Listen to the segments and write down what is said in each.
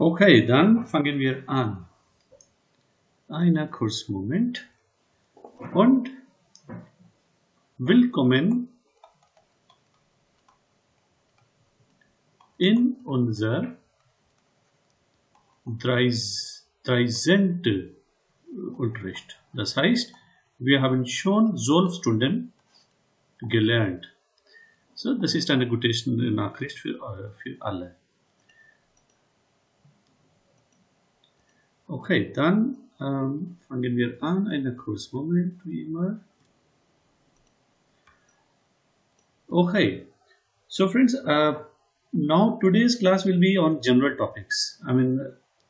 Okay, dann fangen wir an. Einen kurzen Moment und willkommen in unser 13. Unterricht. Das heißt, wir haben schon 12 Stunden gelernt. So, das ist eine gute Nachricht für alle. Okay, dann fangen wir an. Einen kurzen Moment, wie immer. Okay, so friends, now today's class will be on general topics.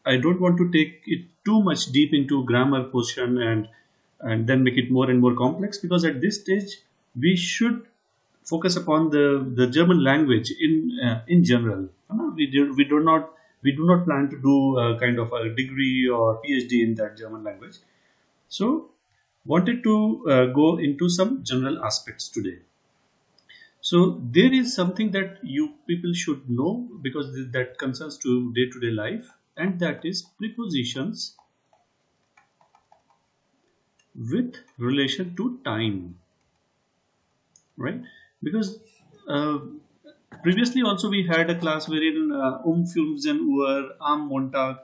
I don't want to take it too much deep into grammar portion and then make it more and more complex, because at this stage we should focus upon the German language in general. We do not plan to do kind of a degree or PhD in that German language. So wanted to go into some general aspects today. So there is something that you people should know, because that concerns to day-to-day life, and that is prepositions with relation to time, right? Because previously also we had a class wherein Filmsen Uhr, am Montag,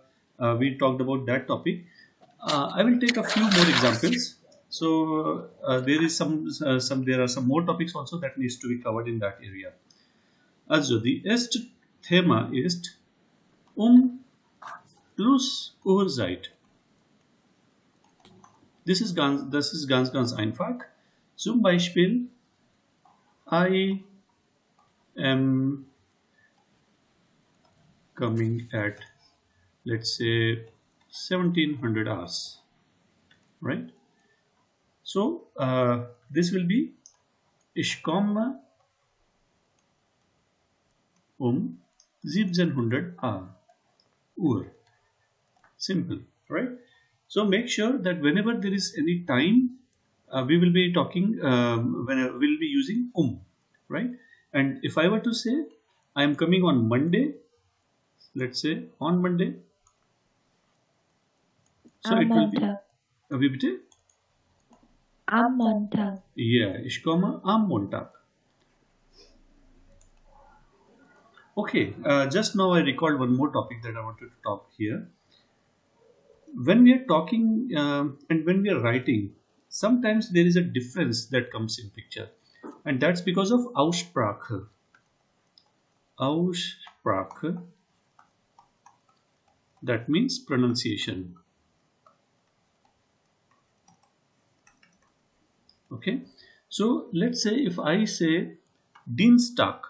we talked about that topic. I will take a few more examples. So there are some more topics also that needs to be covered in that area. Also, die erste Thema ist plus Uhrzeit. Das ist ganz einfach. Zum Beispiel, I am coming at, let's say, 1700 hours, right? So this will be ich komme 1700 Uhr. Simple, right? So make sure that whenever there is any time, we will be talking, we'll be using right? And if I were to say I am coming on Monday, let's say on Monday, so it will be wie bitte? Am Montag. Yeah, ich komme am Montag. Okay, just now I recalled one more topic that I wanted to talk here. When we are talking and when we are writing, sometimes there is a difference that comes in picture, and that's because of Aussprache. Aussprache, that means pronunciation. Okay, so let's say if I say Dienstag,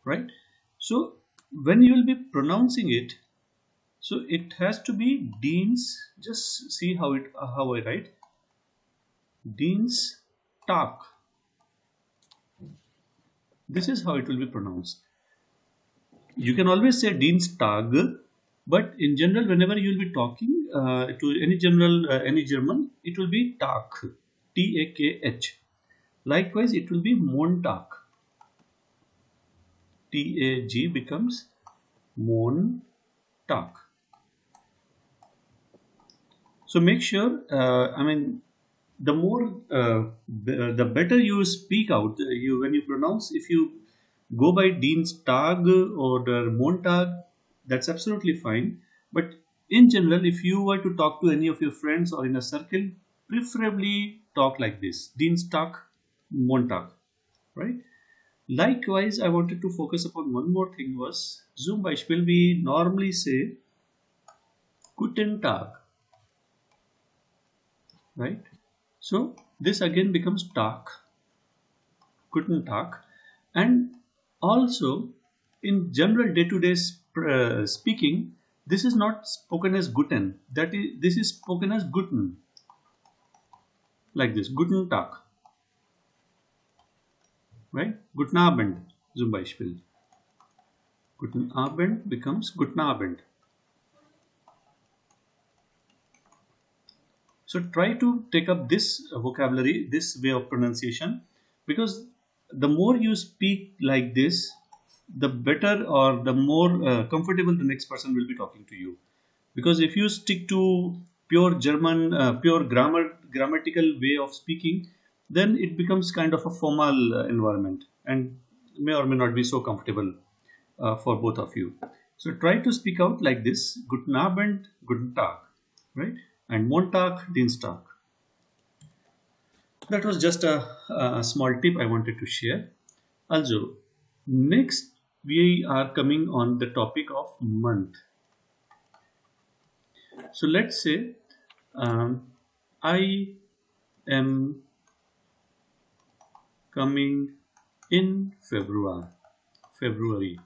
right? So when you will be pronouncing it, so it has to be Dienst. Just see how I write Dienstag. This is how it will be pronounced. You can always say Dienstag, but in general, whenever you will be talking to any German, it will be Tag, Takh. Likewise, it will be Montag. Tag becomes Montag. So make sure, the more, the better you speak out. When you pronounce, if you go by Dienstag or Montag, that's absolutely fine. But in general, if you were to talk to any of your friends or in a circle, preferably talk like this: Dienstag, Montag, right? Likewise, I wanted to focus upon one more thing, was zum Beispiel we normally say Guten Tag, right? So this again becomes Tag, Guten Tag, and also in general day-to-day speaking, this is not spoken as Guten. This is spoken as Guten, like this, Guten Tag, right? Guten Abend, zum Beispiel. Guten Abend becomes Guten Abend. So try to take up this vocabulary, this way of pronunciation, because the more you speak like this, the better or the more comfortable the next person will be talking to you. Because if you stick to pure German, pure grammatical way of speaking, then it becomes kind of a formal environment and may or may not be so comfortable for both of you. So try to speak out like this: Guten Abend, Guten Tag, right? And Montag, Dienstag. That was just a small tip I wanted to share. Also, next we are coming on the topic of month. So let's say I am coming in February. February.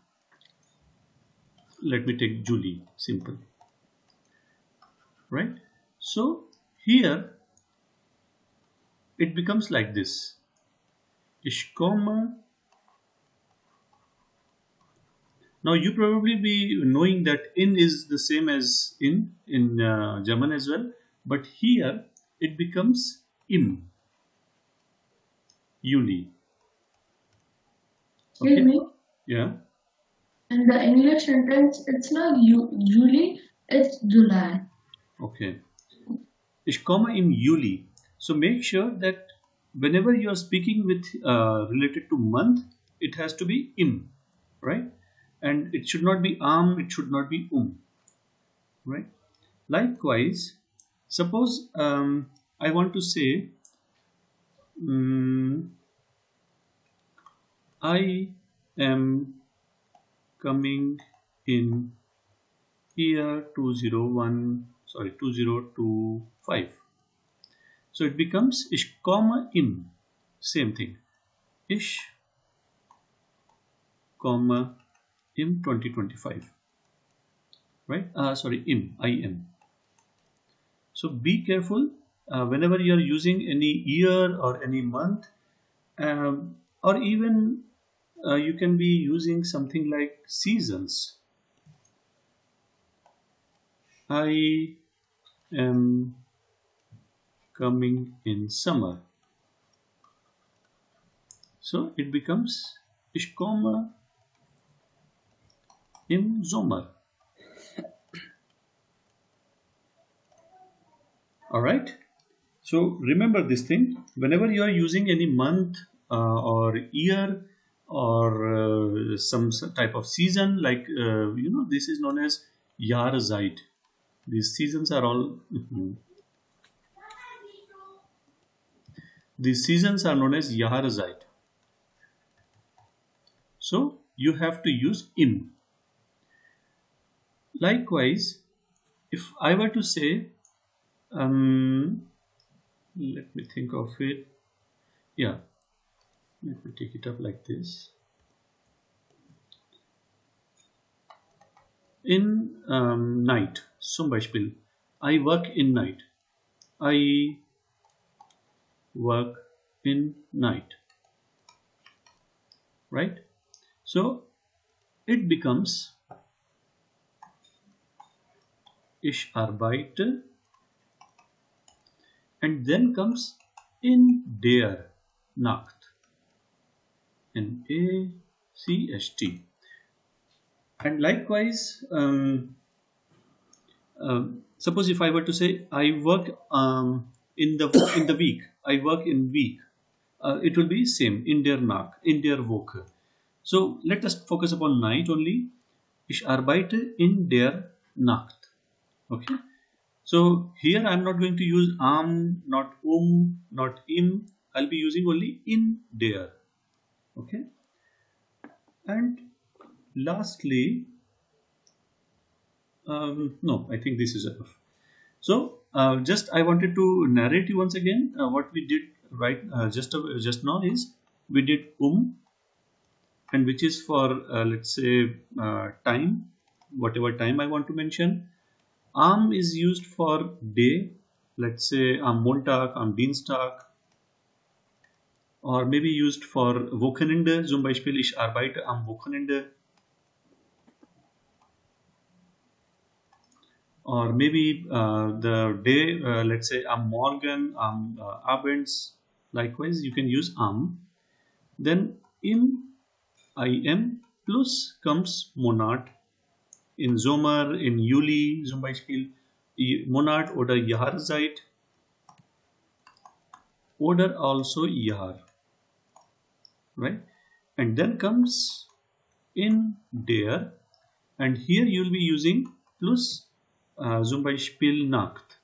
Let me take July, simple, right? So here it becomes like this. Ich komme. Now you probably be knowing that in is the same as in German as well, but here it becomes im, Juli. Excuse Okay. me. Yeah. In the English sentence, it's not July, it's July. Okay. Ich komme im Juli. So make sure that whenever you are speaking with related to month, it has to be im, right? And it should not be it should not be right? Likewise, suppose I want to say I am coming in year 2025. So it becomes ich komme im, same thing. Ich komme im 2025, right? Sorry, im. So be careful whenever you are using any year or any month, or even you can be using something like seasons. I am coming in summer. So it becomes ich komme im Sommer. All right. So remember this thing. Whenever you are using any month or year or some type of season, like this is known as Jahreszeit. These seasons are all. These seasons are known as Jahreszeit. So you have to use im. Likewise, if I were to say, let me think of it. Yeah, let me take it up like this. In night, zum Beispiel, I work in night. I work in night. Right? So it becomes ich arbeite, and then comes in der Nacht. N-A-C-H-T. And likewise, suppose if I were to say I work in the week, I work in week, it will be same, in der Nacht, in der Woche. So let us focus upon night only. Ich arbeite in der Nacht. Okay. So here I am not going to use not not im. I'll be using only in der. Okay. And lastly, no, I think this is enough. So just I wanted to narrate you once again what we did right just now is we did and which is for let's say time, whatever time I want to mention. Is used for day, let's say am Montag, am Dienstag, or maybe used for Wochenende, zum Beispiel ich arbeite am Wochenende, or maybe the day, let's say am Morgen, am Abends. Likewise, you can use am. Then im, I am plus comes Monat. In Sommer, in Juli zum Beispiel, Monat oder Jahreszeit oder also Jahr, right? And then comes in der, and here you will be using plus zum Beispiel Nacht,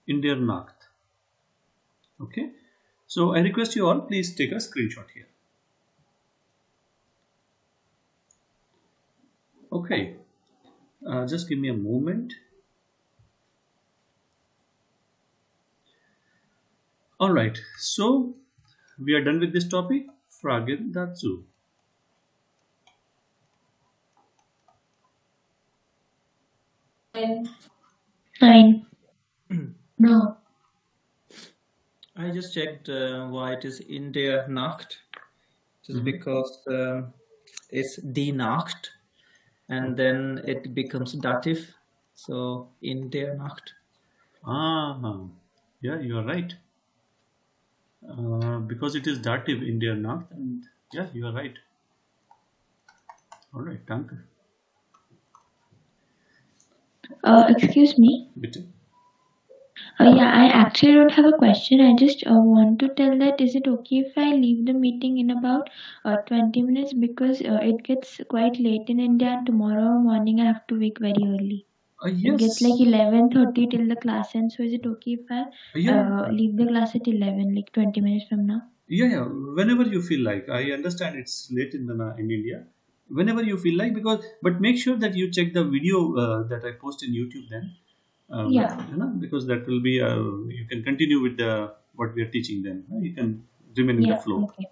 in der Nacht. Okay, so I request you all, please take a screenshot here. Okay, just give me a moment. All right, so we are done with this topic. Fragen dazu. Fine. No. I just checked why it is in der Nacht. It is Mhm. because it's die Nacht, and then it becomes dative. So in der Nacht. Yeah, you are right. Because it is dative in der Nacht, and yeah, you are right. All right, danke. Excuse me. Bitte. Yeah, I actually don't have a question. I just want to tell that is it okay if I leave the meeting in about 20 minutes because it gets quite late in India and tomorrow morning I have to wake very early. It gets like Yes. 11:30 till the class ends. So is it okay if I Yeah. leave the class at 11, like 20 minutes from now? Yeah. Whenever you feel like. I understand it's late in India. Whenever you feel like, but make sure that you check the video that I post in YouTube then. Yeah. Because that will be you can continue with the what we are teaching then. You can remain in the Yeah. flow. Okay.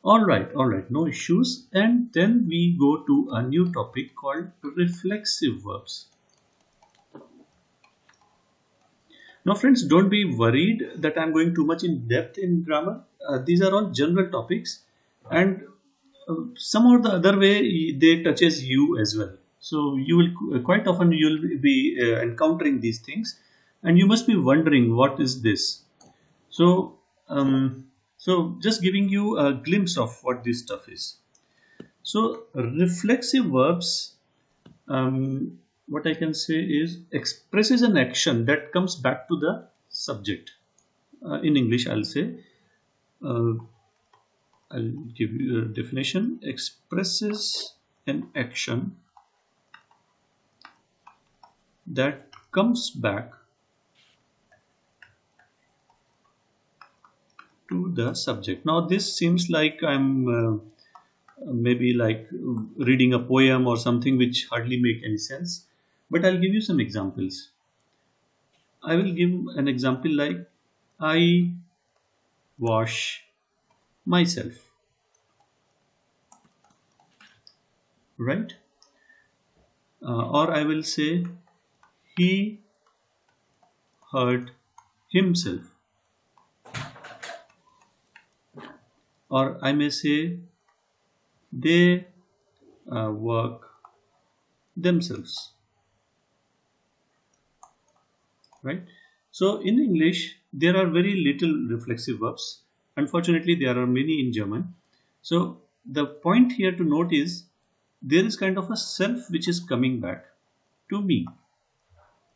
All right, no issues. And then we go to a new topic called reflexive verbs. Now, friends, don't be worried that I'm going too much in depth in grammar. These are all general topics, and somehow the other way they touches you as well. So you will quite often you'll be encountering these things, and you must be wondering what is this. So, so just giving you a glimpse of what this stuff is. So reflexive verbs, what I can say is expresses an action that comes back to the subject. In English, uh, I'll give you a definition. Expresses an action that comes back to the subject. Now, this seems like I'm maybe like reading a poem or something which hardly make any sense, but I'll give you some examples. I will give an example like I wash myself, right? Or I will say he hurt himself, or I may say they work themselves, right? So in English, there are very little reflexive verbs. Unfortunately, there are many in German. So the point here to note is there is kind of a self which is coming back to me,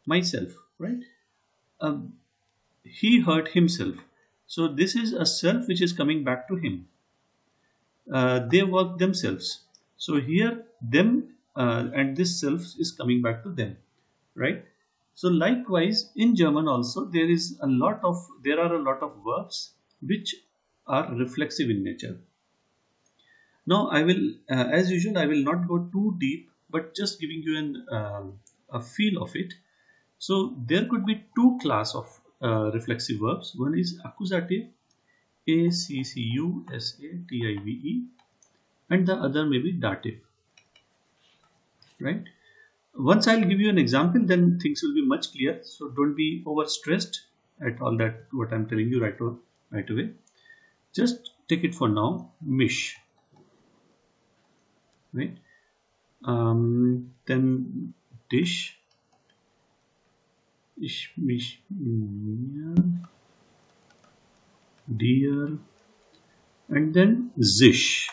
myself, right? Um, he hurt himself. So this is a self which is coming back to him. They work themselves. So here, them and this self is coming back to them, right? So likewise, in German also there are a lot of verbs which are reflexive in nature. Now I will, as usual, I will not go too deep, but just giving you a feel of it. So there could be two class of reflexive verbs. One is accusative, accusative, and the other may be dative, right? Once I'll give you an example, then things will be much clear. So don't be overstressed at all that what I'm telling you right away. Just take it for now. Mish, right? Then dish, ish, mish, dear, and then zish.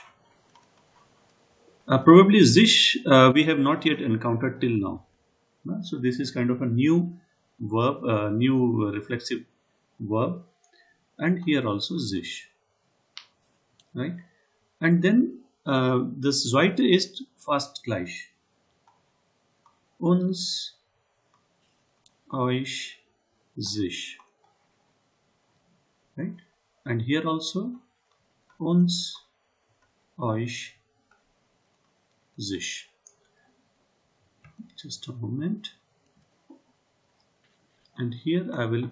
Probably zish we have not yet encountered till now. So this is kind of a new verb, new reflexive verb, and here also zish, right? And then das zweite ist fast gleich. Uns, euch, sich, right? And here also uns, euch, sich. Just a moment. And here I will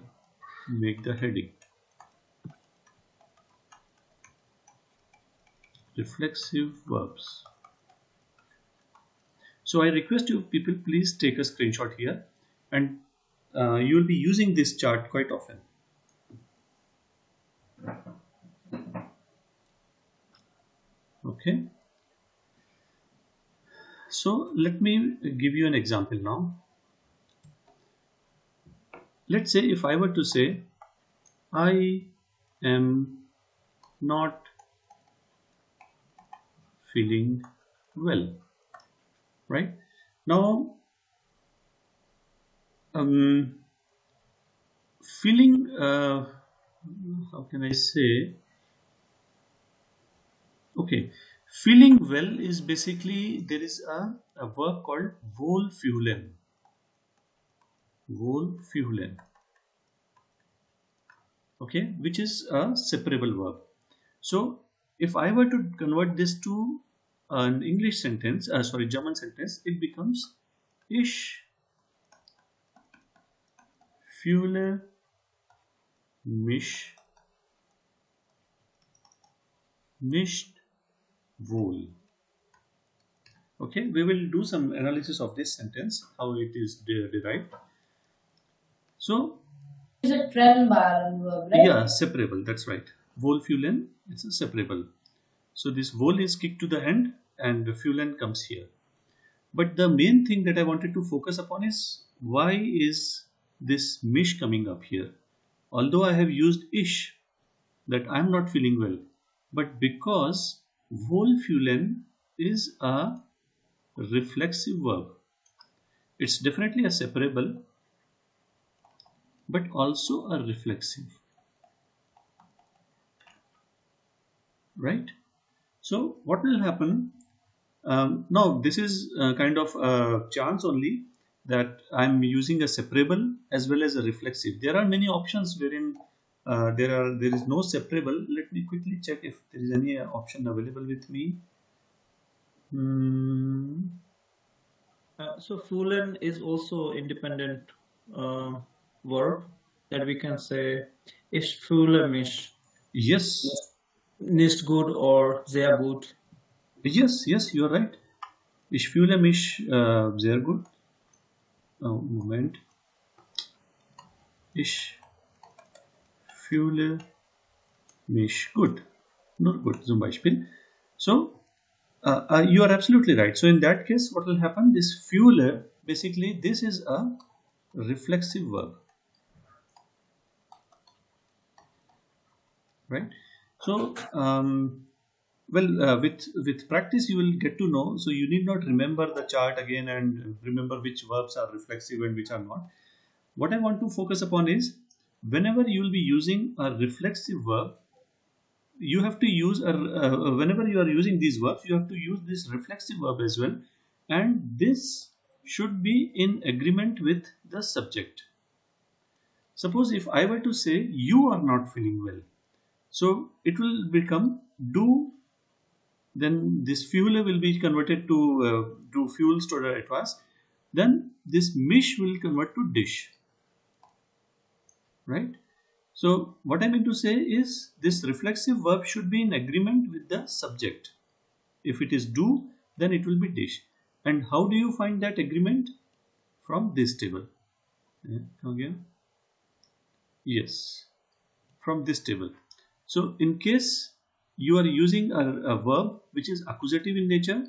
make the heading. Reflexive verbs. So I request you people, please take a screenshot here, and you will be using this chart quite often. Okay. So let me give you an example now. Let's say if I were to say, I am not feeling well, right? Now, feeling, how can I say? Okay, feeling well is basically, there is a verb called wohlfühlen. Wohlfühlen. Okay, which is a separable verb. So if I were to convert this to an English sentence, German sentence, it becomes Ich fühle mich nicht wohl. Okay, we will do some analysis of this sentence, how it is derived. So, is a trend verb, right? Yeah, separable, that's right. Wohlfühlen, it's a separable. So this wohl is kicked to the end and fühlen comes here. But the main thing that I wanted to focus upon is, why is this mich coming up here? Although I have used ish, that I am not feeling well, but because wohlfühlen is a reflexive verb, it's definitely a separable, but also a reflexive, right? So what will happen? Now this is kind of a chance only that I'm using a separable as well as a reflexive. There are many options wherein there is no separable. Let me quickly check if there is any option available with me. So fühlen is also independent verb that we can say ich fühle mich Yes. nicht gut or sehr gut. Yes, you are right. Ich fühle mich sehr gut. Oh, Moment. Ich fühle mich gut. Nur gut zum Beispiel. So, you are absolutely right. So in that case, what will happen? This fühle, basically, this is a reflexive verb. Right? So, with practice you will get to know. So you need not remember the chart again and remember which verbs are reflexive and which are not. What I want to focus upon is, whenever you will be using a reflexive verb, you have to use whenever you are using these verbs, you have to use this reflexive verb as well, and this should be in agreement with the subject. Suppose if I were to say you are not feeling well, so it will become do, then this fuel will be converted to fuels to etwas, then this mish will convert to dish, right? So what I mean to say is, this reflexive verb should be in agreement with the subject. If it is do, then it will be dish. And how do you find that agreement? From this table. Again, yes, from this table. So in case you are using a verb which is accusative in nature,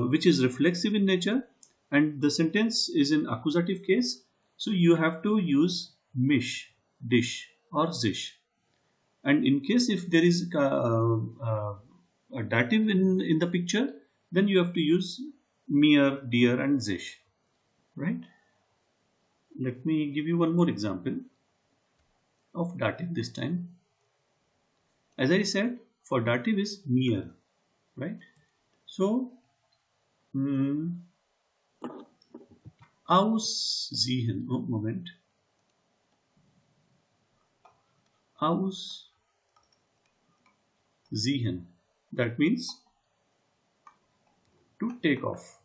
which is reflexive in nature, and the sentence is in accusative case, so you have to use mish, dish, or zish. And in case if there is a dative in the picture, then you have to use mir, dir, and sich, right? Let me give you one more example of dative this time. As I said, for dative is mir, right? So, aussehen, oh, Moment, aussehen, that means to take off.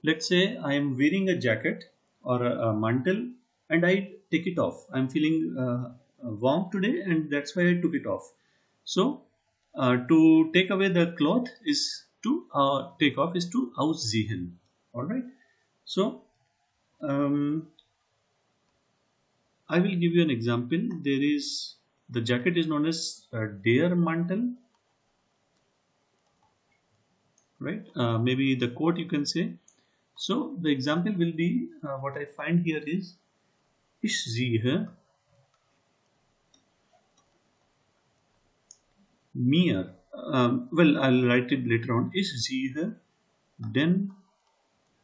Let's say I am wearing a jacket or a mantle and I take it off. I'm feeling warm today and that's why I took it off. So to take away the cloth is to take off is to ausziehen. All right. So I will give you an example. There is the jacket is known as der mantel, right? Maybe the coat you can say. So the example will be what I find here is ich sehe mir. Well, I'll write it later on. Ich sehe den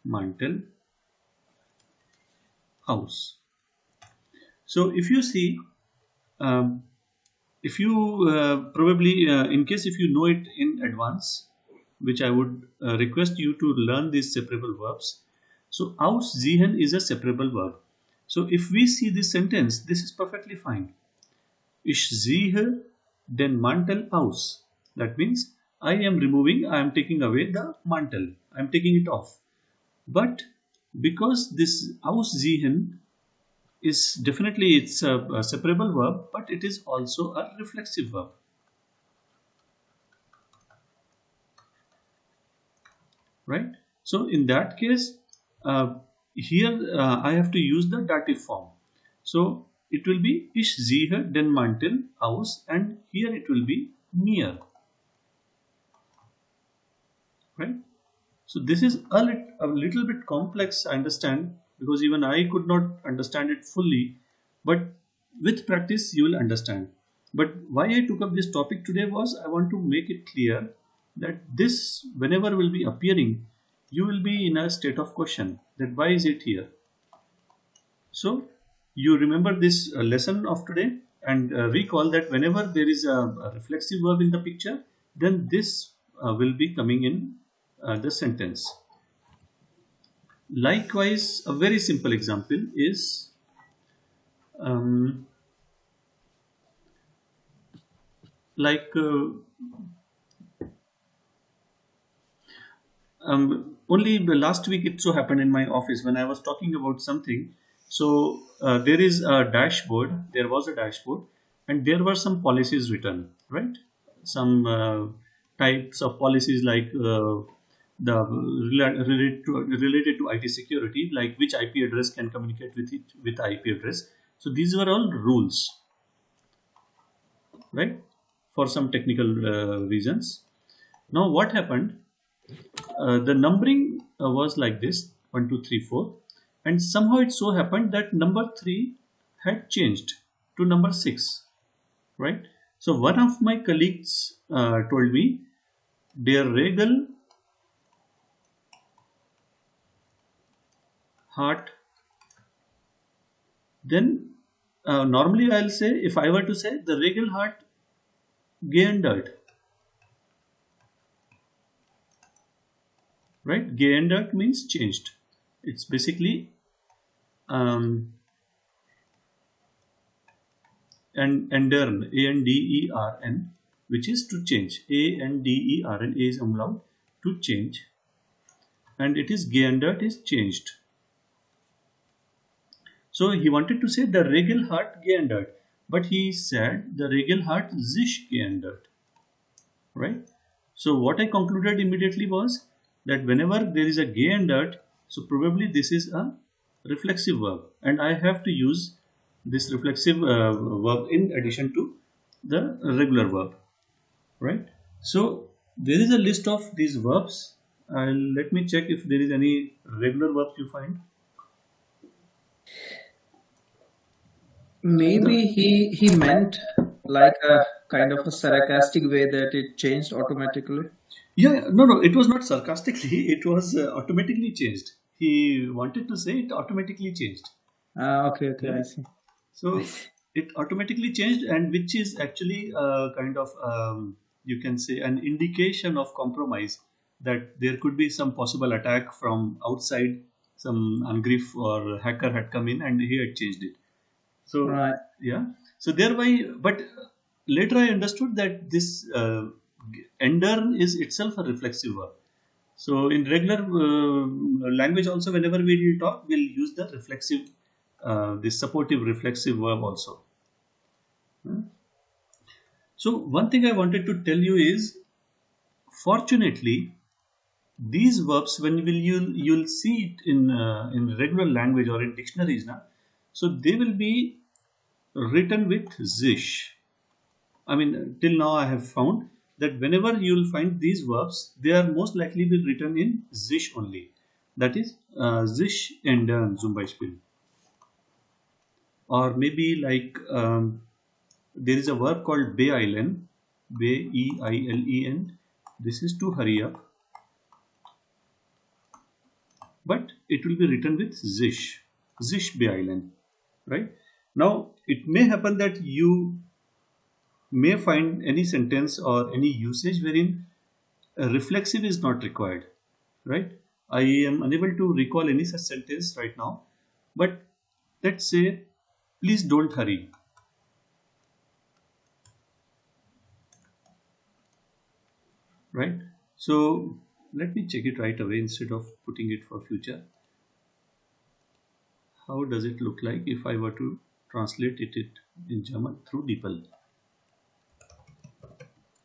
Mantel aus. So if you see, if you probably, in case if you know it in advance, which I would request you to learn these separable verbs. So aussehen is a separable verb. So if we see this sentence, this is perfectly fine. Ich sehe den Mantel aus. That means I am taking away the mantle. I am taking it off. But because this aussehen is definitely it's a separable verb, but it is also a reflexive verb. Right? So in that case, here I have to use the dative form. So it will be ich sehe den Mantel aus, and here it will be mir. Right? So this is a little bit complex, I understand, because even I could not understand it fully, but with practice you will understand. But why I took up this topic today was I want to make it clear that this, whenever will be appearing, you will be in a state of question that why is it here. So you remember this lesson of today and recall that whenever there is a reflexive verb in the picture, then this will be coming in the sentence. Likewise, a very simple example is only the last week it so happened in my office when I was talking about something. So there is a dashboard. There was a dashboard, and there were some policies written, right? Some types of policies like related to IT security, like which IP address can communicate with IP address. So these were all rules, right? For some technical reasons. Now what happened? The numbering was like this 1 2 3 4, and somehow it so happened that number 3 had changed to number 6, right? So one of my colleagues told me der Regel hat, then normally I'll say, if I were to say the Regel hat geändert, right? Geändert means changed. It's basically and ändern, A-N-D-E-R-N, which is to change. A-N-D-E-R-N, A is umlaut, to change. And it is geändert is changed. So he wanted to say the Regel hat geändert, but he said the Regel hat sich geändert, right? So what I concluded immediately was that whenever there is a geändert, so probably this is a reflexive verb, and I have to use this reflexive verb in addition to the regular verb, right? So there is a list of these verbs. Let me check if there is any regular verbs you find. Maybe he meant like a kind of a sarcastic way that it changed automatically? Yeah, no, it was not sarcastically. It was automatically changed. He wanted to say it automatically changed. Okay, okay, Yeah. I see. So it automatically changed, and which is actually kind of you can say an indication of compromise, that there could be some possible attack from outside. Some Angriff or hacker had come in and he had changed it. So Right. yeah, so thereby, but later I understood that this ender is itself a reflexive verb. So in regular language also, whenever we will talk, we'll use the reflexive, this supportive reflexive verb also. Hmm. So one thing I wanted to tell you is, fortunately, these verbs, when will you'll see it in regular language or in dictionaries now, so they will be written with zish. I mean, till now I have found that whenever you'll find these verbs, they are most likely be written in zish only. That is zish ändern zum Beispiel. Or maybe like there is a verb called beeilen, Beilen. This is to hurry up, but it will be written with zish beeilen. Right now, it may happen that you may find any sentence or any usage wherein a reflexive is not required, right? I am unable to recall any such sentence right now, but let's say, please don't hurry, right? So let me check it right away instead of putting it for future. How does it look like if I were to translate it in German through DeepL?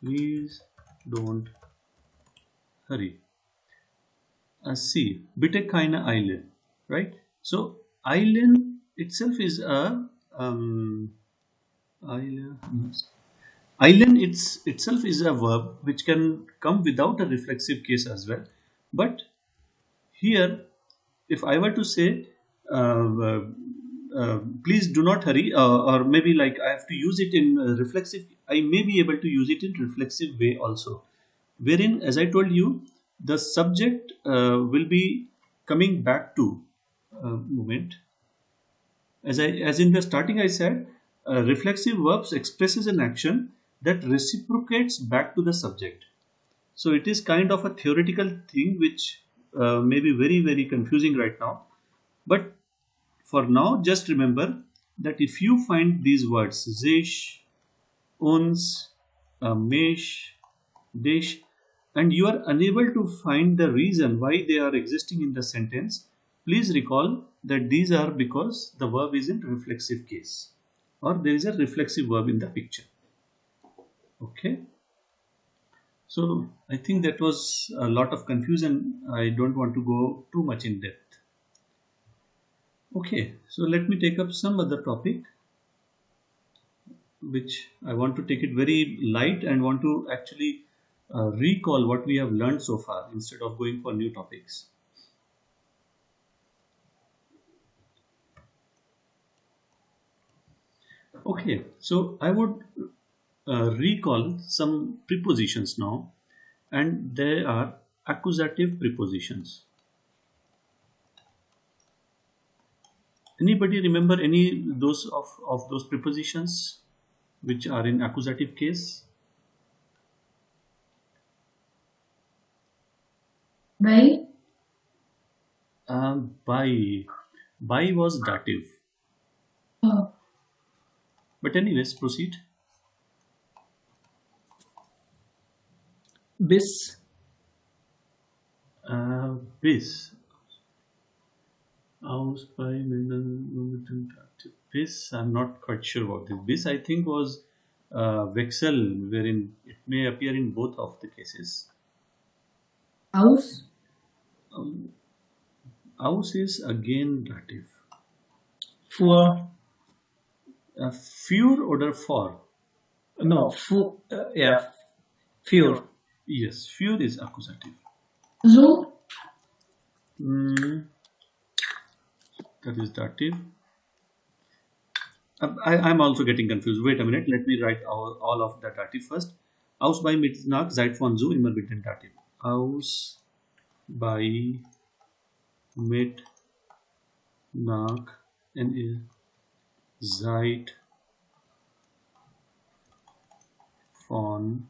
Please don't hurry. See, bitte keine Eile, right? So Eilen itself is a Eile. Eilen itself is a verb which can come without a reflexive case as well. But here, if I were to say, please do not hurry, or maybe like I have to use it in reflexive, I may be able to use it in reflexive way also, wherein, as I told you, the subject will be coming back to moment. As in the starting, I said, reflexive verbs expresses an action that reciprocates back to the subject. So it is kind of a theoretical thing which may be very, very confusing right now. But for now, just remember that if you find these words, zish, uns, mesh, dish, and you are unable to find the reason why they are existing in the sentence, please recall that these are because the verb is in reflexive case, or there is a reflexive verb in the picture. Okay. So I think that was a lot of confusion. I don't want to go too much in depth. Okay, so let me take up some other topic, which I want to take it very light and want to actually recall what we have learned so far instead of going for new topics. Okay, so I would recall some prepositions now, and they are accusative prepositions. Anybody remember any of those prepositions which are in accusative case? By By. By was dative. oh, But anyways, proceed. Bis. Bis. Aus bei Minden dative. Bis, I'm not quite sure about this. Bis, I think, was Wechsel, wherein it may appear in both of the cases. aus, Aus is again dative. Für. Für oder for? No, für. Yeah. Für. Yes, für is accusative. so, Mm, that is dative. I'm also getting confused. Wait a minute. Let me write all of the dative first. Aus bei mit nach seit von so immer mit dem Dativ. Aus bei mit nach and seit von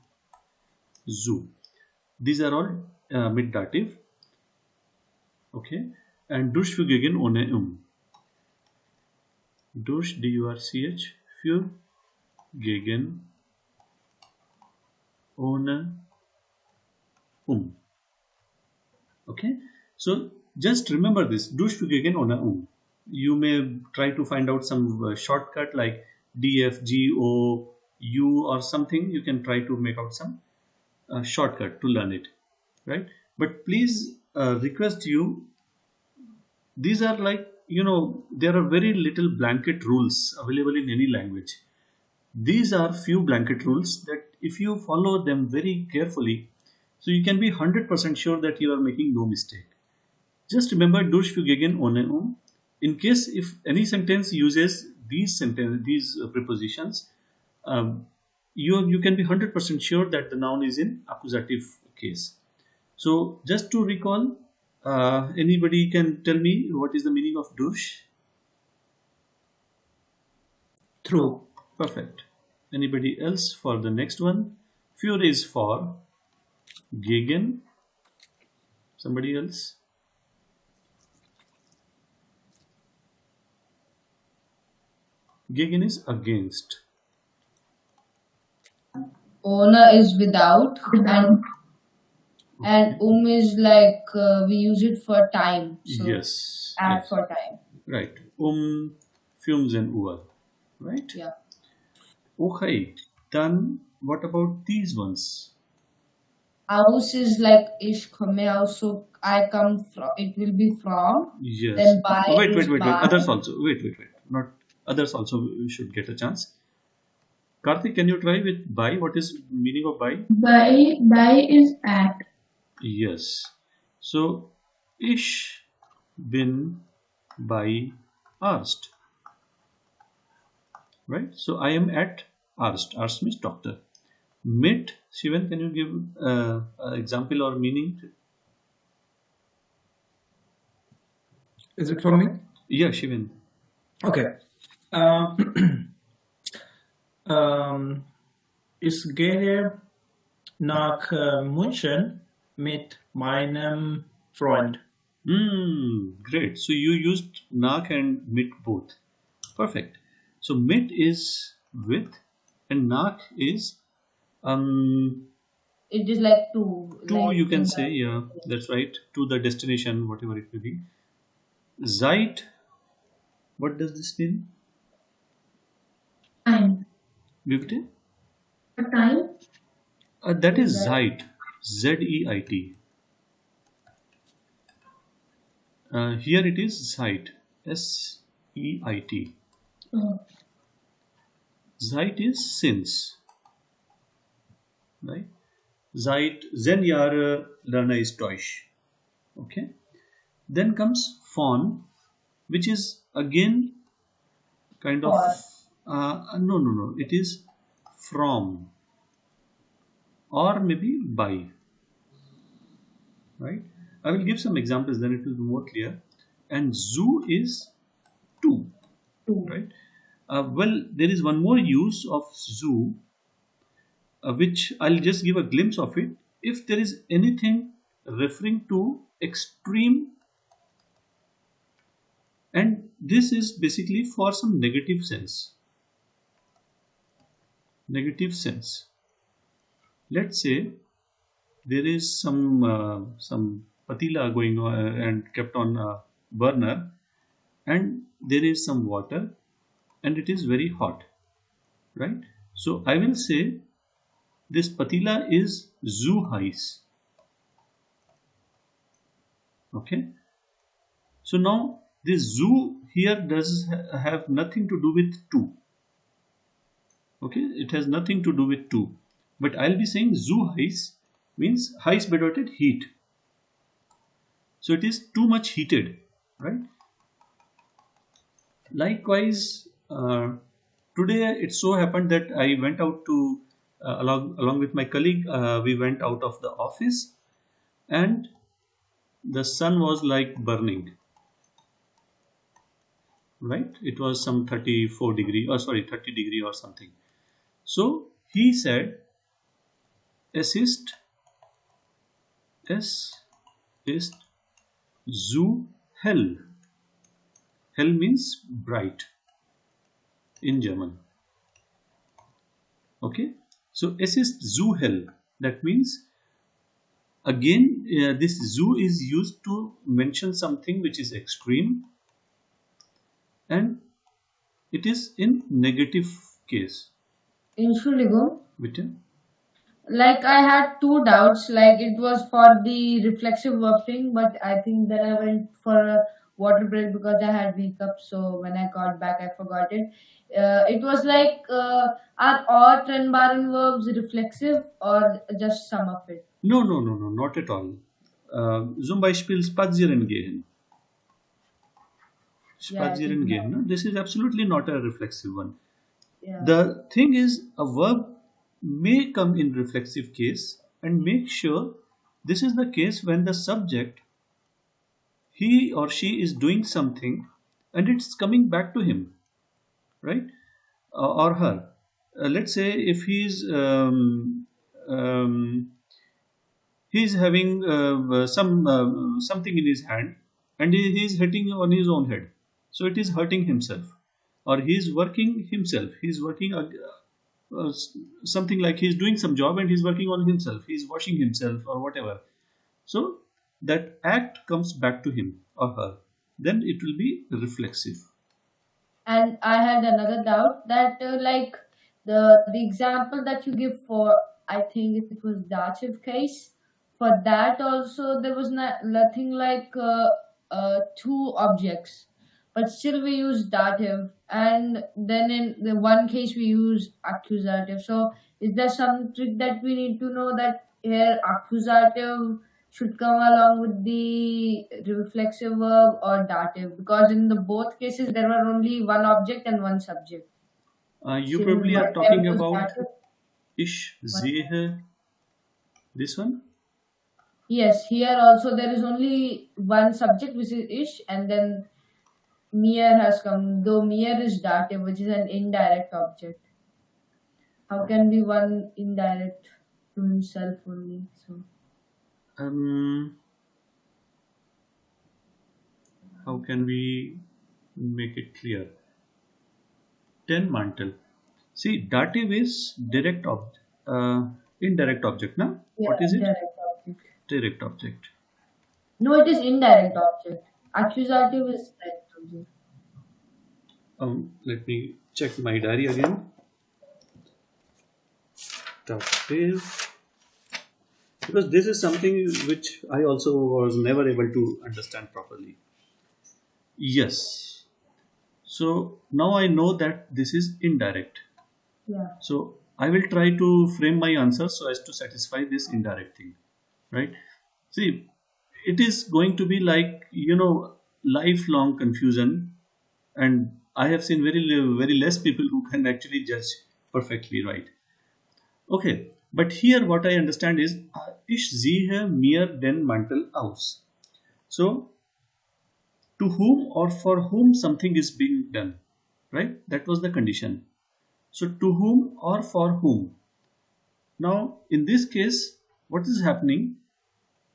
so. These are all mit dative. Okay. And durchfügen ohne Durch D-U-R-C-H für gegen ohne Okay, so just remember this durchfügen ohne You may try to find out some shortcut like D F G O U or something. You can try to make out some shortcut to learn it, right? But please request you, these are like, there are very little blanket rules available in any language. These are few blanket rules that if you follow them very carefully, so you can be 100% sure that you are making no mistake. Just remember durchfügen ohne In case if any sentence uses these prepositions, you can be 100% sure that the noun is in accusative case. So just to recall, anybody can tell me what is the meaning of durch? True. Perfect. Anybody else for the next one? Für is for gegen. Somebody else? Gegen is against. Ohne is without, and is like we use it for time. So Yes. add Yes. for time. Right. Fumes and uhr. Right? Yeah. Okay. Then what about these ones? Aus is like ich komme aus, so I come from. It will be from. Yes. Then by Wait. is by. Others also. Wait. Not others also should get a chance. Karthik, can you try with by? What is meaning of by? By is at. Yes. So ich bin bei Arzt. Right? So I am at Arzt. Arzt means doctor. Mit, Shivan, can you give an example or meaning? Is it for me? Yeah, Shivan. Okay. Ich gehe nach München mit meinem Freund. Great. So you used nach and mit both. Perfect. So mit is with and nach is It is like to. Like you can say, yeah, that's right, to the destination, whatever it may be. Seit, what does this mean? Time. Beauty? Time. That is Zeit, Z-E-I-T. Here it is Zeit, S-E-I-T. Zeit is since, right? Seit 10 Jahre lerne ich Deutsch. Okay. Then comes von, which is again kind of no. It is from or maybe by. Right. I will give some examples, then it will be more clear. And zu is to. Right. Well, there is one more use of zu, which I'll just give a glimpse of it. If there is anything referring to extreme, and this is basically for some negative sense. Negative sense. Let's say there is some patila going on and kept on a burner, and there is some water, and it is very hot, right? So I will say this patila is zu heiß. Okay. So now this zu here does have nothing to do with to. Okay, it has nothing to do with to. But I'll be saying zu heiß means heiß bedeutet heat. So it is too much heated, right? Likewise, today it so happened that I went out to along with my colleague. We went out of the office, and the sun was like burning. Right? It was some 34 degree, or sorry, 30 degree or something. So he said, "Es ist zu hell." Hell means bright in German. Okay, so es ist zu hell. That means again this zu is used to mention something which is extreme, and it is in negative case. Entschuldigung. Bitte? Like I had two doubts. Like it was for the reflexive verb thing, but I think that I went for a water break because I had wake up. So when I got back, I forgot it. It was like are all Trennbaren verbs reflexive or just some of it? No, not at all. Zum Beispiel spazieren gehen. Yeah, I Spazieren think gehen. No? This is absolutely not a reflexive one. yeah. The thing is, a verb may come in reflexive case, and make sure this is the case when the subject, he or she, is doing something and it's coming back to him, right? Or her. Let's say if he's having something in his hand, and he's hitting on his own head, so it is hurting himself, or he's working himself, he's working something like he's doing some job and he's working on himself, he's washing himself or whatever, so that act comes back to him or her, then it will be reflexive. And I had another doubt that like the example that you give for, I think it was dative case. For that also there was nothing like two objects, but still we use dative, and then in the one case we use accusative. So is there some trick that we need to know that here accusative should come along with the reflexive verb or dative, because in the both cases there were only one object and one subject. You So probably one are talking was about dative, ich one. sehe, this one. Yes, here also there is only one subject which is ish, and then mir has come, though mir is dative, which is an indirect object. How can be one indirect to himself only? So um, how can we make it clear? Den Mantel. See, dative is indirect object, na? yeah, What is it? direct object. Direct object. No, it is indirect object. Accusative is direct object. Let me check my diary again. Dative. Because this is something which I also was never able to understand properly. Yes. So now I know that this is indirect. Yeah. So I will try to frame my answer so as to satisfy this indirect thing, right? See, it is going to be like, lifelong confusion, and I have seen very less people who can actually judge perfectly right. Okay, but here what I understand is ich sehe mir den Mantel aus. So to whom or for whom something is being done, right? That was the condition. So to whom or for whom. Now in this case, what is happening?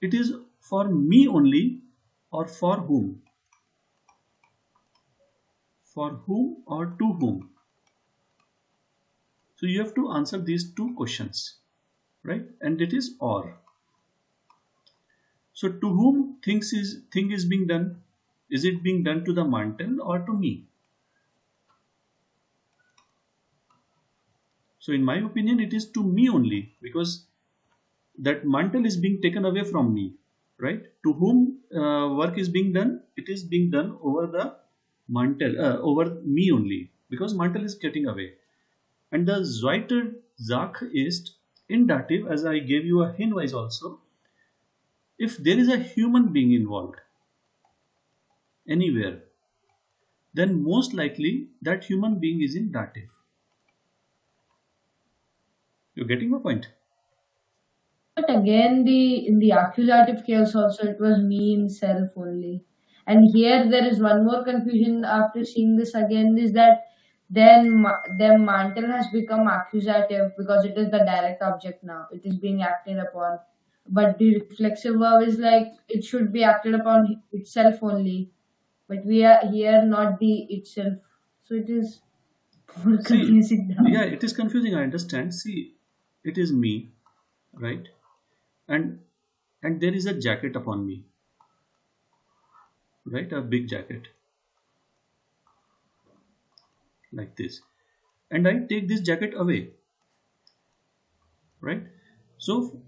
It is for me only, or for whom? For whom or to whom? So you have to answer these two questions, right? And it is or. So to whom thing is being done? Is it being done to the mantle or to me? So in my opinion, it is to me only, because that mantle is being taken away from me, right? To whom work is being done? It is being done over the mantle, over me only, because mantle is getting away. And the zweite Sache ist in dative, as I gave you a hinweis also, if there is a human being involved anywhere, then most likely that human being is in dative. You're getting my point? But again, the in the accusative case also, it was me in self only. And here there is one more confusion after seeing this again, is that then mantle has become accusative because it is the direct object now. It is being acted upon. But the reflexive verb is like it should be acted upon itself only. But we are here not the itself. So it is more See, confusing yeah, now. it is confusing. I understand. See, it is me, right? And there is a jacket upon me, right? A big jacket like this, and I take this jacket away, right? So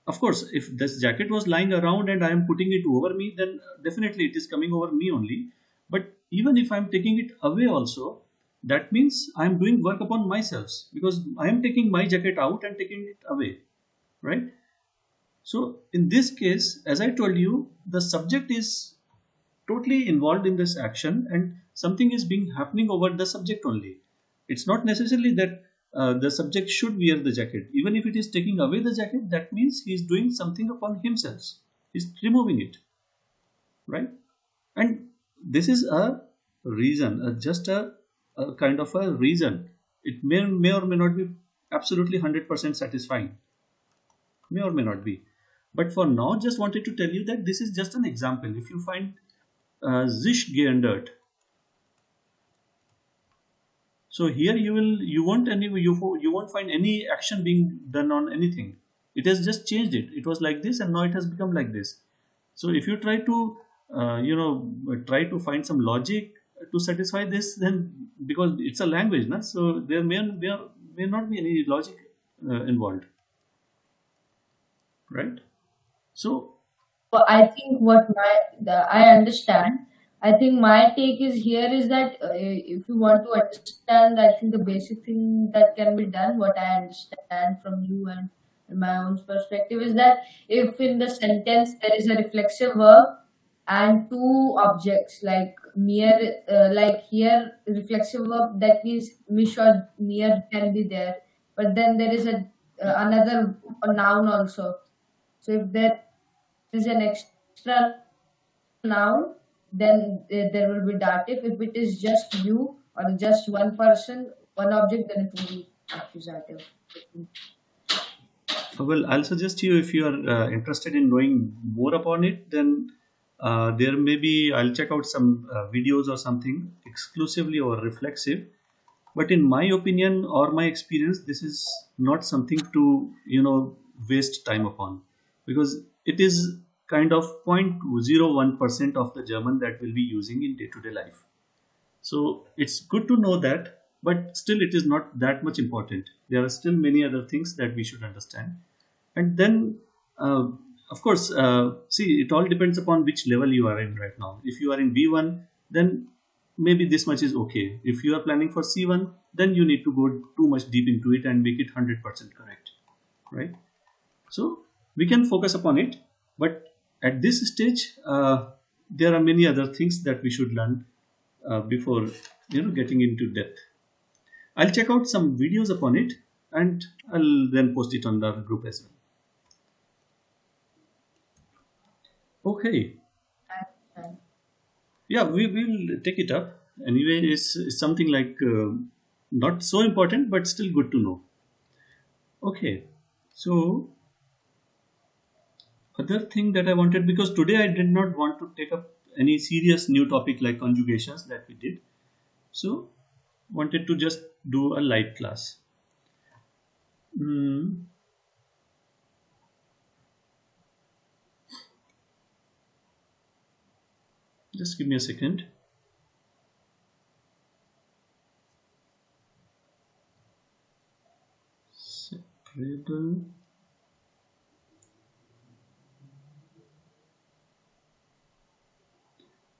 of course, if this jacket was lying around and I am putting it over me, then definitely it is coming over me only. But even if I'm taking it away also, that means I'm doing work upon myself, because I am taking my jacket out and taking it away, right? So in this case, as I told you, the subject is totally involved in this action, and something is being happening over the subject only. It's not necessarily that the subject should wear the jacket. Even if it is taking away the jacket, that means he is doing something upon himself. He's removing it, right? And this is a reason, just a kind of a reason. It may or may not be absolutely 100% satisfying, may or may not be. But for now, just wanted to tell you that this is just an example. If you find sich geändert, so here you won't find any action being done on anything. It has just changed it. It was like this, and now it has become like this. So if you try to try to find some logic to satisfy this, then because it's a language, na, so may not be any logic involved, right? So Well, I think I understand. I think my take is here is that if you want to understand, I think the basic thing that can be done, what I understand from you and in my own perspective, is that if in the sentence there is a reflexive verb and two objects like near, like here reflexive verb, that means mish or near can be there, but then there is another noun also. So if there is an extra noun, then there will be dative. If it is just you or just one person, one object, then it will be accusative. well, I'll suggest you, if you are interested in knowing more upon it, then there may be, I'll check out some videos or something exclusively or reflexive. But in my opinion or my experience, this is not something to waste time upon, because it is kind of 0.01% of the German that we'll be using in day-to-day life. So it's good to know that, but still it is not that much important. There are still many other things that we should understand. And then, uh, of course, see, it all depends upon which level you are in right now. If you are in B1, then maybe this much is okay. If you are planning for C1, then you need to go too much deep into it and make it 100% correct, right? So we can focus upon it, but at this stage, there are many other things that we should learn before getting into depth. I'll check out some videos upon it, and I'll then post it on the group as well. Okay, yeah, we will take it up. Anyway, it's something like not so important, but still good to know. Okay, so other thing that I wanted, because today I did not want to take up any serious new topic like conjugations that we did, so wanted to just do a light class. Hmm. Just give me a second. Separable.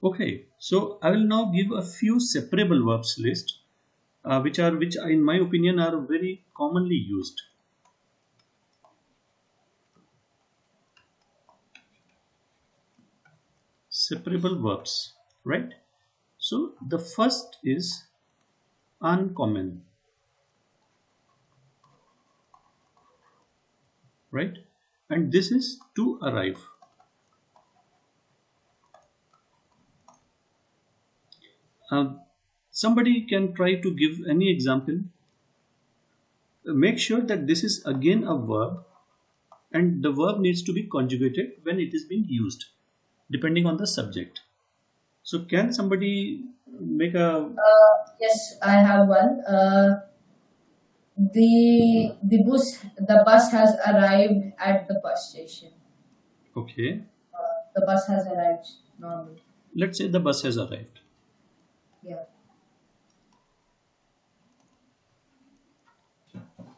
Okay, so I will now give a few separable verbs list, which in my opinion are very commonly used. Separable verbs, right? So the first is uncommon. right? And this is to arrive. Uh, Somebody can try to give any example. Make sure that this is again a verb, and the verb needs to be conjugated when it is being used, depending on the subject. So, can somebody make a Yes, I have one. The bus has arrived at the bus station. okay? The bus has arrived normally. Let's say the bus has arrived. Yeah.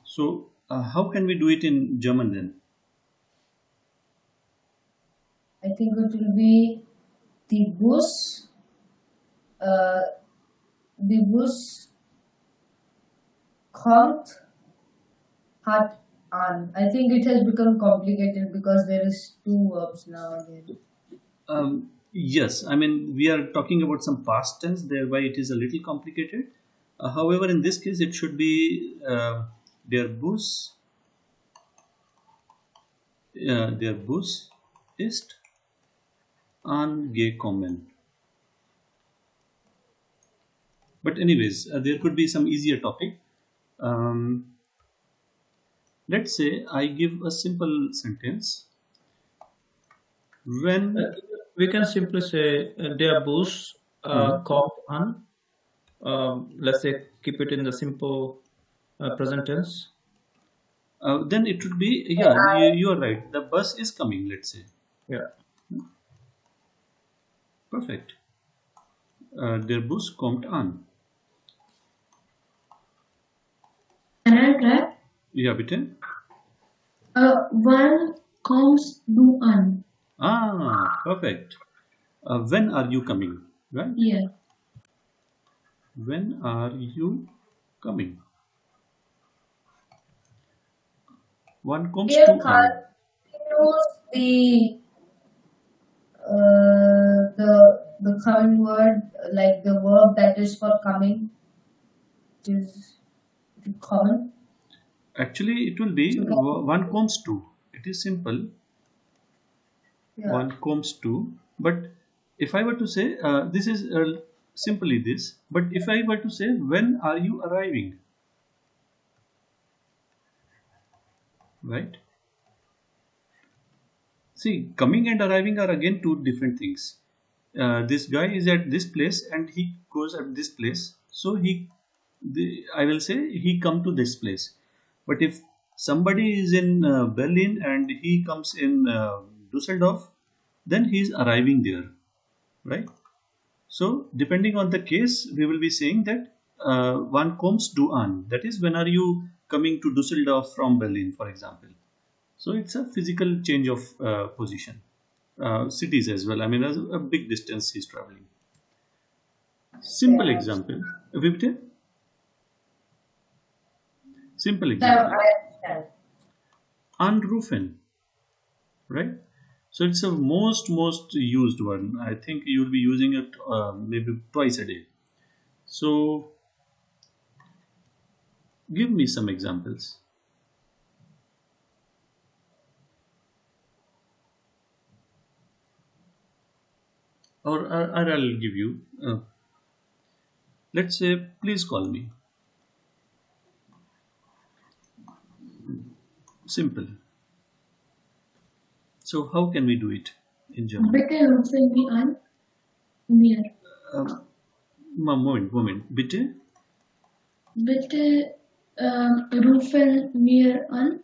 So, how can we do it in German then? I think it will be the bus. The bus kommt hat an. I think it has become complicated because there is two verbs now again. Yes, I mean, we are talking about some past tense, thereby it is a little complicated. However, in this case, it should be der Bus ist angekommen. But anyways, there could be some easier topic. Let's say I give a simple sentence. When We can simply say der Bus kommt an. Let's say keep it in the simple present tense. then it would be, yeah, you are right. The bus is coming, let's say. Yeah. Perfect. Der Bus kommt an. Can I try? Ja, bitte. Wann kommst du an? Ah, perfect. When are you coming? Right? Yeah. When are you coming? One comes Here, to Carl, an. use the coming word, like the verb that is for coming, is common. Actually, it will be one comes to. It is simple. Yeah. One comes to. But if I were to say, this is simply this. But if I were to say, when are you arriving? Right? See, coming and arriving are again two different things. This guy is at this place and he goes at this place. So I will say he come to this place. But if somebody is in Berlin and he comes in Dusseldorf, then he is arriving there, right? So depending on the case, we will be saying that one comes du an. That is, when are you coming to Dusseldorf from Berlin, for example. So it's a physical change of position. Cities as well. I mean, there's a big distance he's traveling. Simple example. Vipte? Simple So example. I understand. Anrufen, right? So it's a most used one. I think you'll be using it maybe twice a day. So give me some examples. Or I'll give you. Let's say, please call me. Simple. So how can we do it in German? Bitte rufen Sie an mir. Moment. Bitte. Bitte rufen wir an.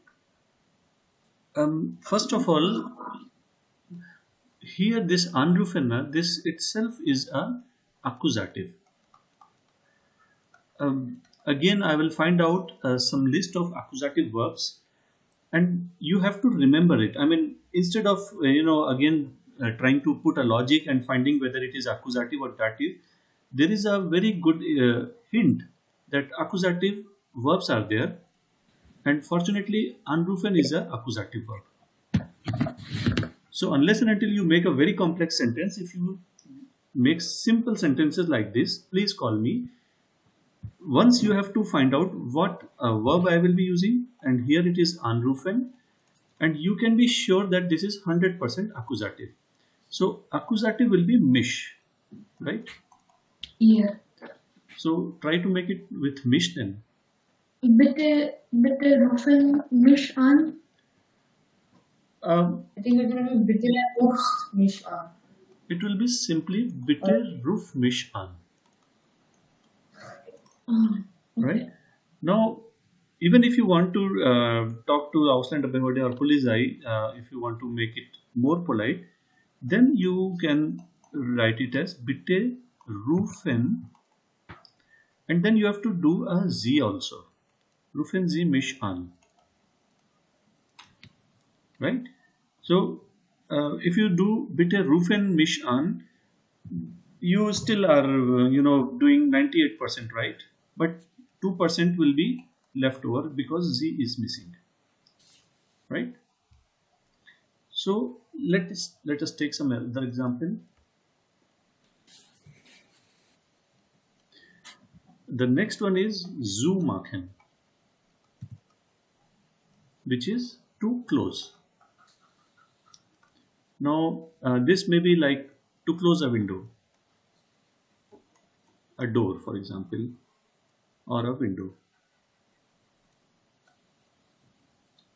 First of all, here this anrufen, this itself is a accusative. Again, I will find out some list of accusative verbs, and you have to remember it. I mean, instead of again trying to put a logic and finding whether it is accusative or dative, there is a very good hint that accusative verbs are there, and fortunately, anrufen is a accusative verb. So unless and until you make a very complex sentence, if you make simple sentences like this, please call me. Once you have to find out what verb I will be using, and here it is anrufen, and you can be sure that this is 100% accusative. So accusative will be mish, right? Yeah. So try to make it with mish then. Bitte rufen mich an. Um, I think it will be bitte rufst mich an. it will be simply bitte ruf mich an, right? Now, even if you want to talk to Ausländer or Polizei, if you want to make it more polite, then you can write it as bitte rufen, and then you have to do a Z also. Rufen Sie mich an, right? So, if you do bitte rufen mich an, you still are, doing 98% right, but 2% will be left over because Z is missing, right? So let us take some other example. The next one is zu machen, which is to close. Now this may be like to close a window, a door, for example, or a window.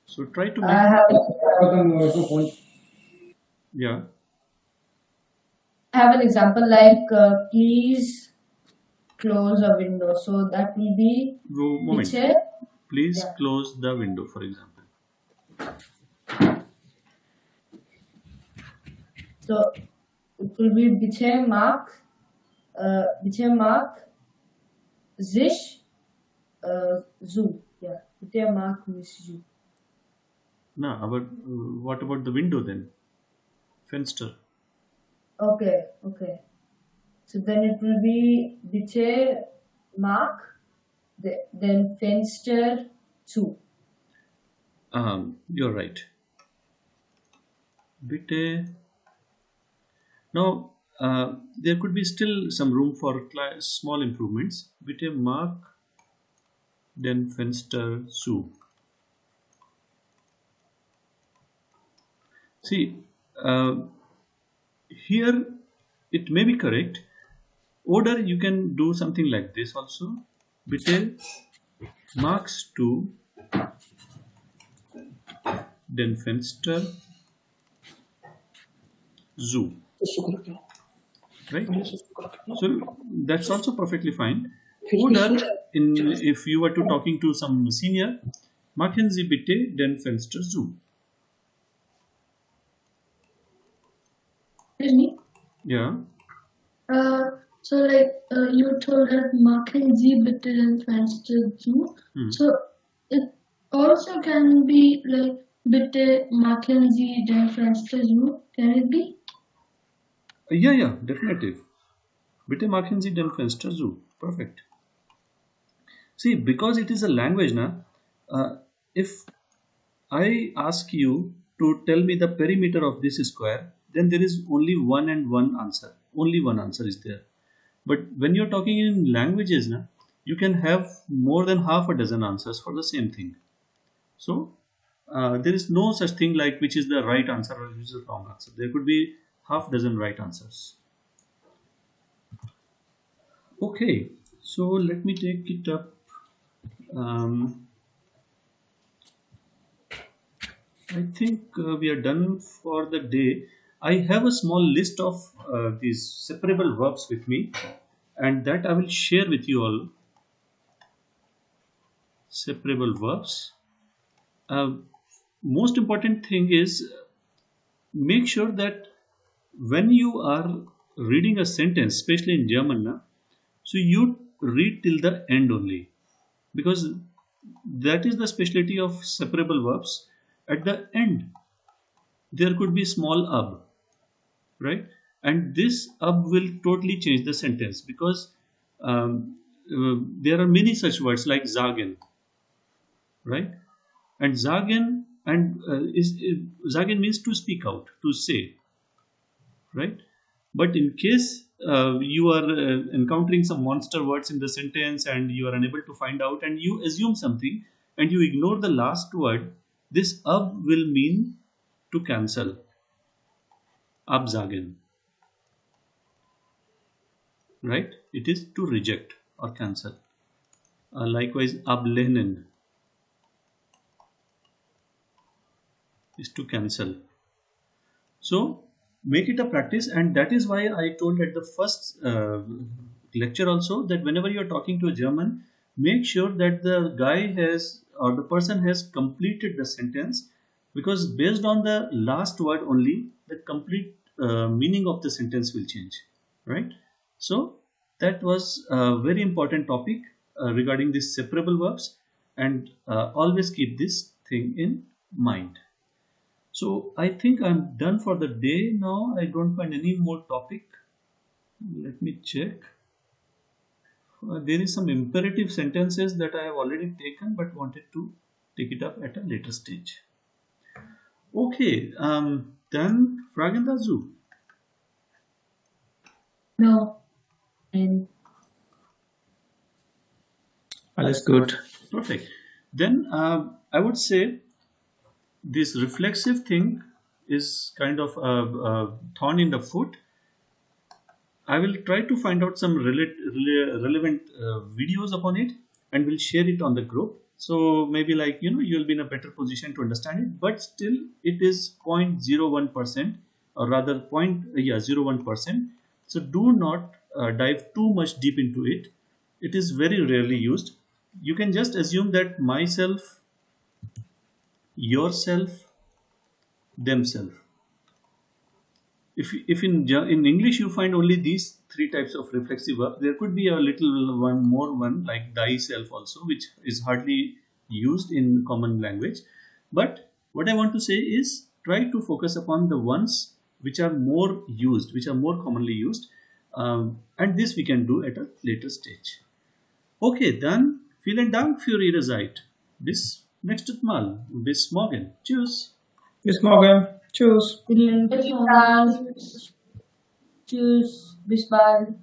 So try to I make have, yeah. I have an example like please close a window. So that will be Moment. bitte. Please Yeah. close the window, for example. So it will be bitte mag sich zu. Yeah, bitte mag mich zu. No, what about the window then? Fenster. Okay. So then it will be bitte mag, then Fenster zu. You're right. Bitte. Now, there could be still some room for small improvements. Bitte mag den Fenster zu. See, here it may be correct. Oder you can do something like this also. Bitte magst du den Fenster zu. Right? So that's also perfectly fine. Oder if you were to talking to some senior, machen Sie bitte den Fenster zu. Really? Yeah. So like you told that machen Sie bitte den Fenster zu. So it also can be like bitte machen Sie den Fenster zu. Can it be? Yeah, definitive. Bitte machen Sie den Fenster zu. Perfect. See, because it is a language, if I ask you to tell me the perimeter of this square, then there is only one and one answer. Only one answer is there. But when you're talking in languages, you can have more than half a dozen answers for the same thing. So there is no such thing like which is the right answer or which is the wrong answer. There could be half dozen right answers. Okay, so let me take it up. I think we are done for the day. I have a small list of these separable verbs with me, and that I will share with you all. Separable verbs. Most important thing is make sure that when you are reading a sentence, especially in German, so you read till the end only, because that is the specialty of separable verbs. At the end, there could be small ab, right? And this ab will totally change the sentence because there are many such words like sagen, right? And sagen sagen means to speak out, to say, right? But in case you are encountering some monster words in the sentence and you are unable to find out and you assume something and you ignore the last word, This ab will mean to cancel. Absagen. Right? It is to reject or cancel. Likewise, ablehnen is to cancel. So make it a practice, and that is why I told at the first lecture also that whenever you are talking to a German, make sure that the guy has or the person has completed the sentence, because based on the last word only, the complete meaning of the sentence will change, right? So that was a very important topic regarding these separable verbs, and always keep this thing in mind. So I think I'm done for the day now. I don't find any more topic. Let me check. There is some imperative sentences that I have already taken but wanted to take it up at a later stage. Okay, then Fragen dazu. No. And Alles gut. Perfect. Then I would say this reflexive thing is kind of a thorn in the foot. I will try to find out some relevant videos upon it, and will share it on the group. So maybe, like, you'll be in a better position to understand it. But still, it is 0.01%, or rather 0.01%. So do not dive too much deep into it. It is very rarely used. You can just assume that myself, yourself, themselves. If in English you find only these three types of reflexive verbs, there could be a little one like thyself also, which is hardly used in common language. But what I want to say is, try to focus upon the ones which are more used, which are more commonly used, and this we can do at a later stage. Okay, dann vielen Dank für Ihre Zeit. Bis nächstes Mal. Bis morgen. Tschüss. Bis morgen. Tschüss. vielen Dank. Tschüss. Bis bald.